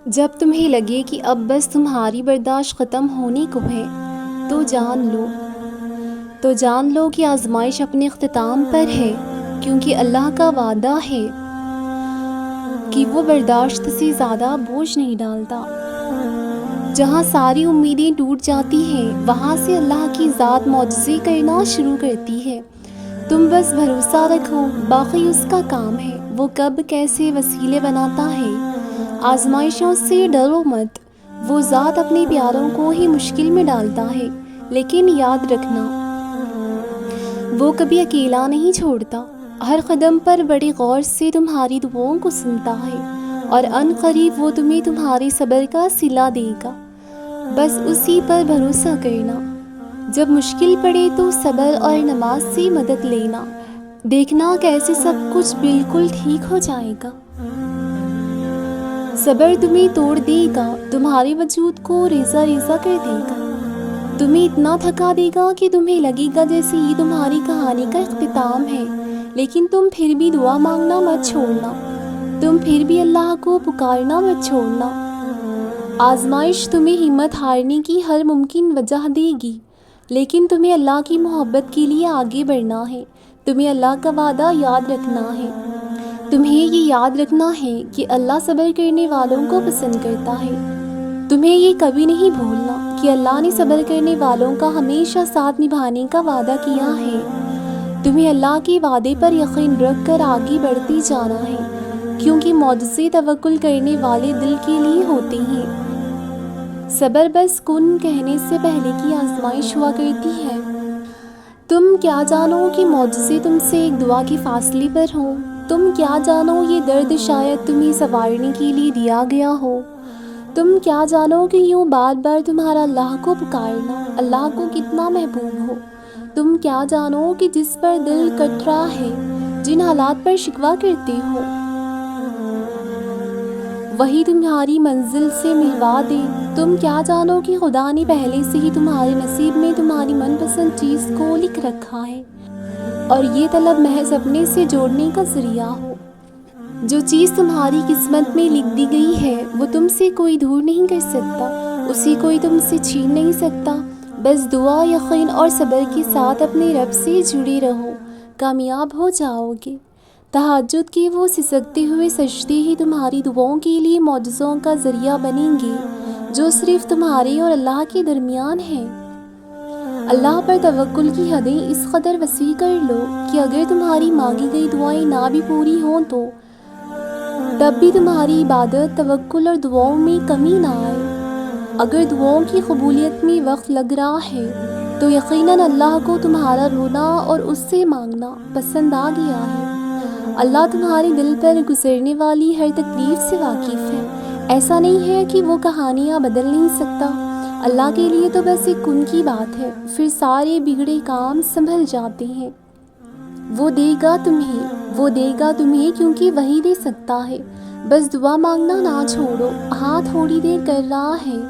جب تمہیں لگے کہ اب بس تمہاری برداشت ختم ہونے کو ہے تو جان لو کہ آزمائش اپنے اختتام پر ہے، کیونکہ اللہ کا وعدہ ہے کہ وہ برداشت سے زیادہ بوجھ نہیں ڈالتا۔ جہاں ساری امیدیں ٹوٹ جاتی ہیں وہاں سے اللہ کی ذات معجزے کرنا شروع کرتی ہے۔ تم بس بھروسہ رکھو، باقی اس کا کام ہے، وہ کب کیسے وسیلے بناتا ہے۔ آزمائشوں سے ڈرو مت، وہ ذات اپنے پیاروں کو ہی مشکل میں ڈالتا ہے، لیکن یاد رکھنا وہ کبھی اکیلا نہیں چھوڑتا۔ ہر قدم پر بڑے غور سے تمہاری دعاؤں کو سنتا ہے اور ان قریب وہ تمہیں تمہارے صبر کا صلہ دے گا۔ بس اسی پر بھروسہ کرنا۔ جب مشکل پڑے تو صبر اور نماز سے مدد لینا، دیکھنا کیسے سب کچھ بالکل ٹھیک ہو جائے گا۔ صبر تمہیں توڑ دے گا، تمہارے وجود کو ریزہ ریزہ کر دے گا، تمہیں اتنا تھکا دے گا کہ تمہیں لگے گا جیسے یہ تمہاری کہانی کا اختتام ہے۔ لیکن تم پھر بھی دعا مانگنا مت چھوڑنا، تم پھر بھی اللہ کو پکارنا مت چھوڑنا۔ آزمائش تمہیں ہمت ہارنے کی ہر ممکن وجہ دے گی، لیکن تمہیں اللہ کی محبت کے لیے آگے بڑھنا ہے، تمہیں اللہ کا وعدہ یاد رکھنا ہے۔ تمہیں یہ یاد رکھنا ہے کہ اللہ صبر کرنے والوں کو پسند کرتا ہے۔ تمہیں یہ کبھی نہیں بھولنا کہ اللہ نے صبر کرنے والوں کا ہمیشہ ساتھ نبھانے کا وعدہ کیا ہے۔ تمہیں اللہ کے وعدے پر یقین رکھ کر آگے بڑھتے جانا ہے، کیونکہ معجزے توکل کرنے والے دل کے لیے ہوتے ہیں۔ صبر بس کن کہنے سے پہلے کی آزمائش ہوا کرتی ہے۔ تم کیا جانو کہ معجزے تم سے ایک دعا کے فاصلے پر ہوں، تم کیا جانو یہ درد شاید تمہیں سنوارنے کے لیے دیا گیا ہو، تم کیا جانو کہ یوں بار بار تمہارا اللہ کو پکارنا اللہ کو کتنا محبوب ہو، تم کیا جانو کہ جس پر دل کٹ رہا ہے، جن حالات پر شکوہ کرتے ہو، وہی تمہاری منزل سے ملوا دے۔ تم کیا جانو کہ خدا نے پہلے سے ہی تمہارے نصیب میں تمہاری من پسند چیز کو لکھ رکھا ہے، اور یہ طلب محض اپنے سے جوڑنے کا ذریعہ ہو۔ جو چیز تمہاری قسمت میں لکھ دی گئی ہے وہ تم سے کوئی دور نہیں کر سکتا، اسے کوئی تم سے چھین نہیں سکتا۔ بس دعا، یقین اور صبر کے ساتھ اپنے رب سے جڑے رہو، کامیاب ہو جاؤ گے۔ تہجد کے وہ سسکتے ہوئے سجدے ہی تمہاری دعاؤں کے لیے معجزوں کا ذریعہ بنیں گے، جو صرف تمہارے اور اللہ کے درمیان ہیں۔ اللہ پر توکل کی حدیں اس قدر وسیع کر لو کہ اگر تمہاری مانگی گئی دعائیں نہ بھی پوری ہوں تو تب بھی تمہاری عبادت، توکل اور دعاؤں میں کمی نہ آئے۔ اگر دعاؤں کی قبولیت میں وقت لگ رہا ہے تو یقیناً اللہ کو تمہارا رونا اور اس سے مانگنا پسند آ گیا ہے۔ اللہ تمہارے دل پر گزرنے والی ہر تکلیف سے واقف ہے۔ ایسا نہیں ہے کہ وہ کہانیاں بدل نہیں سکتا، اللہ کے لیے تو بس ایک کن کی بات ہے، پھر سارے بگڑے کام سنبھل جاتے ہیں۔ وہ دے گا تمہیں کیونکہ وہی دے سکتا ہے۔ بس دعا مانگنا نہ چھوڑو، ہاں تھوڑی دیر کر رہا ہے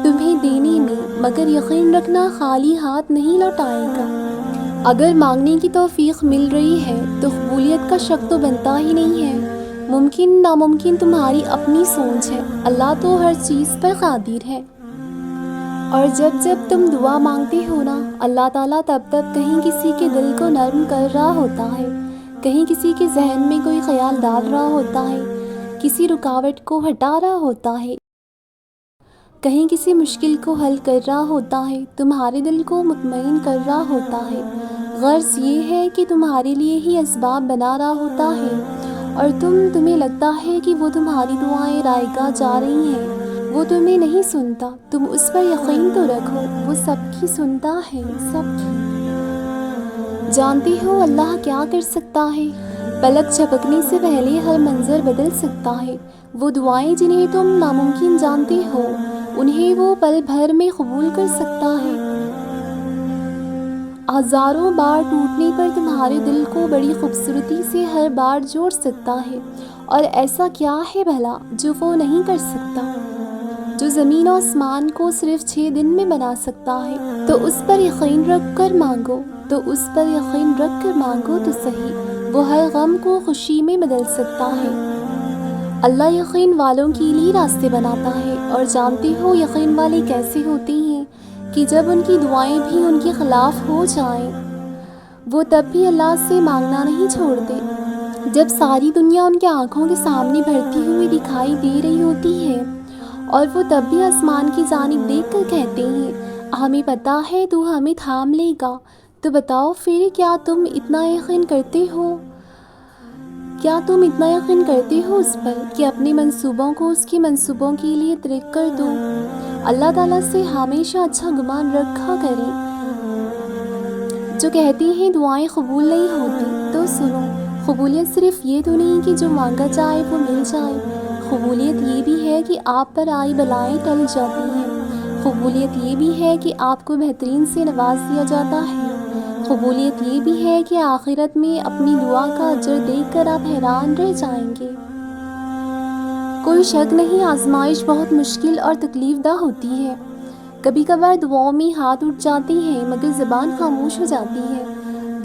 تمہیں دینے میں، مگر یقین رکھنا خالی ہاتھ نہیں لوٹائے گا۔ اگر مانگنے کی توفیق مل رہی ہے تو قبولیت کا شک تو بنتا ہی نہیں ہے۔ ممکن ناممکن تمہاری اپنی سوچ ہے، اللہ تو ہر چیز پر قادر ہے۔ اور جب تم دعا مانگتے ہو نا، اللہ تعالیٰ تب کہیں کسی کے دل کو نرم کر رہا ہوتا ہے، کہیں کسی کے ذہن میں کوئی خیال ڈال رہا ہوتا ہے، کسی رکاوٹ کو ہٹا رہا ہوتا ہے، کہیں کسی مشکل کو حل کر رہا ہوتا ہے، تمہارے دل کو مطمئن کر رہا ہوتا ہے۔ غرض یہ ہے کہ تمہارے لیے ہی اسباب بنا رہا ہوتا ہے، اور تمہیں لگتا ہے کہ وہ تمہاری دعائیں رائے گاہ جا رہی ہیں، وہ تمہیں نہیں سنتا۔ تم اس پر یقین تو رکھو، وہ سب کی سنتا ہے، سب کی۔ جانتے ہو اللہ کیا کر سکتا ہے؟ پلک جھپکنے سے پہلے ہر منظر بدل سکتا ہے۔ وہ دعائیں جنہیں تم ناممکن جانتے ہو، انہیں وہ پل بھر میں قبول کر سکتا ہے۔ ہزاروں بار ٹوٹنے پر تمہارے دل کو بڑی خوبصورتی سے ہر بار جوڑ سکتا ہے، اور ایسا کیا ہے بھلا جو وہ نہیں کر سکتا؟ جو زمین و آسمان کو صرف 6 دن میں بنا سکتا ہے، تو اس پر یقین رکھ کر مانگو تو صحیح، وہ ہر غم کو خوشی میں بدل سکتا ہے۔ اللہ یقین والوں کے لیے راستے بناتا ہے، اور جانتے ہو یقین والے کیسے ہوتے ہیں کہ جب ان کی دعائیں بھی ان کے خلاف ہو جائیں وہ تب بھی اللہ سے مانگنا نہیں چھوڑتے۔ جب ساری دنیا ان کے آنکھوں کے سامنے بڑھتی ہوئی دکھائی دے رہی ہوتی ہے اور وہ تب بھی آسمان کی جانب دیکھ کر کہتے ہیں ہمیں پتہ ہے تو ہمیں تھام لے گا، تو بتاؤ پھر کیا تم اتنا یقین کرتے ہو؟ کیا تم اتنا یقین کرتے ہو اس پر کہ اپنے منصوبوں کو اس کے منصوبوں کے لیے ترک کر دو؟ اللہ تعالیٰ سے ہمیشہ اچھا گمان رکھا کریں۔ جو کہتے ہیں دعائیں قبول نہیں ہوتی، تو سنو، قبولیت صرف یہ تو نہیں کہ جو مانگا جائے وہ مل جائے، قبولیت یہ بھی ہے کہ آپ پر آئی بلائیں ٹل جاتی ہیں، قبولیت یہ بھی ہے کہ آپ کو بہترین سے نواز دیا جاتا ہے، قبولیت یہ بھی ہے کہ آخرت میں اپنی دعا کا اجر دیکھ کر آپ حیران رہ جائیں گے۔ کوئی شک نہیں، آزمائش بہت مشکل اور تکلیف دہ ہوتی ہے۔ کبھی کبھار دعاؤں میں ہاتھ اٹھ جاتے ہیں مگر زبان خاموش ہو جاتی ہے،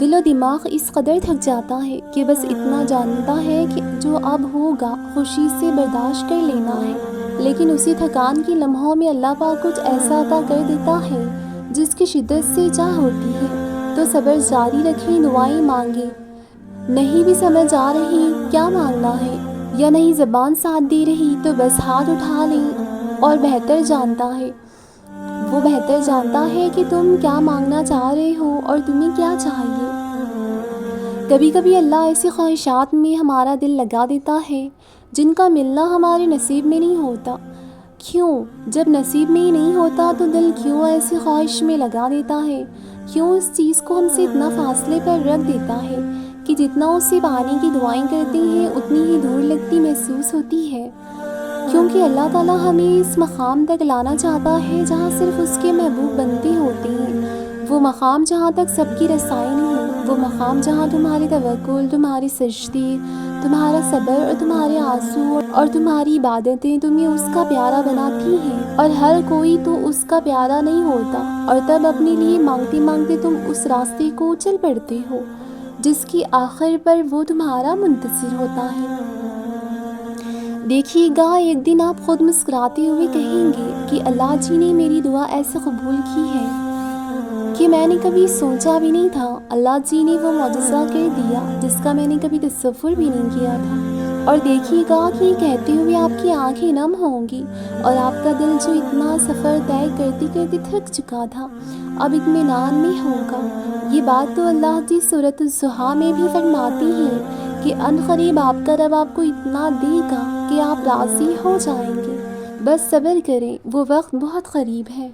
دل و دماغ اس قدر تھک جاتا ہے کہ بس اتنا جانتا ہے کہ جو اب ہوگا خوشی سے برداشت کر لینا ہے، لیکن اسی تھکان کے لمحوں میں اللہ پاک کچھ ایسا عطا کر دیتا ہے جس کی شدت سے چاہ ہوتی ہے تو صبر جاری رکھیں، دعائیں مانگیں۔ نہیں بھی سمجھ آ رہی کیا مانگنا ہے یا نہیں زبان ساتھ دے رہی تو بس ہاتھ اٹھا لیں، اور وہ بہتر جانتا ہے کہ تم کیا مانگنا چاہ رہے ہو اور تمہیں کیا چاہیے۔ کبھی کبھی اللہ ایسی خواہشات میں ہمارا دل لگا دیتا ہے جن کا ملنا ہمارے نصیب میں نہیں ہوتا۔ کیوں؟ جب نصیب میں ہی نہیں ہوتا تو دل کیوں ایسی خواہش میں لگا دیتا ہے؟ کیوں اس چیز کو ہم سے اتنا فاصلے پر رکھ دیتا ہے کہ جتنا اسے پانے کی دعائیں کرتے ہیں اتنی ہی دور لگتی محسوس ہوتی ہے؟ کیونکہ اللہ تعالیٰ ہمیں اس مقام تک لانا چاہتا ہے جہاں صرف اس کے محبوب بندے ہوتے ہیں، وہ مقام جہاں تک سب کی رسائی نہیں، وہ مقام جہاں تمہارے توکل، تمہارے سجدے، تمہارا صبر اور تمہارے آنسو اور تمہاری عبادتیں تمہیں اس کا پیارا بناتی ہیں، اور ہر کوئی تو اس کا پیارا نہیں ہوتا، اور تب اپنے لیے مانگتے مانگتے تم اس راستے کو چل پڑتے ہو جس کی آخر پر وہ تمہارا منتظر ہوتا ہے۔ دیکھیے گا ایک دن آپ خود مسکراتے ہوئے کہیں گے کہ اللہ جی نے میری دعا ایسے قبول کی ہے کہ میں نے کبھی سوچا بھی نہیں تھا، اللہ جی نے وہ معجزہ کر دیا جس کا میں نے کبھی تصور بھی نہیں کیا تھا۔ اور دیکھیے گا کہ یہ کہتے ہوئے آپ کی آنکھیں نم ہوں گی اور آپ کا دل جو اتنا سفر طے کرتے کرتے تھک چکا تھا اب اطمینان میں ہوگا۔ یہ بات تو اللہ جی سورۃ الضحیٰ میں بھی فرماتی ہیں کہ عنقریب آپ کا رب آپ کو اتنا دے گا کہ آپ راضی ہو جائیں گے۔ بس صبر کریں، وہ وقت بہت قریب ہے۔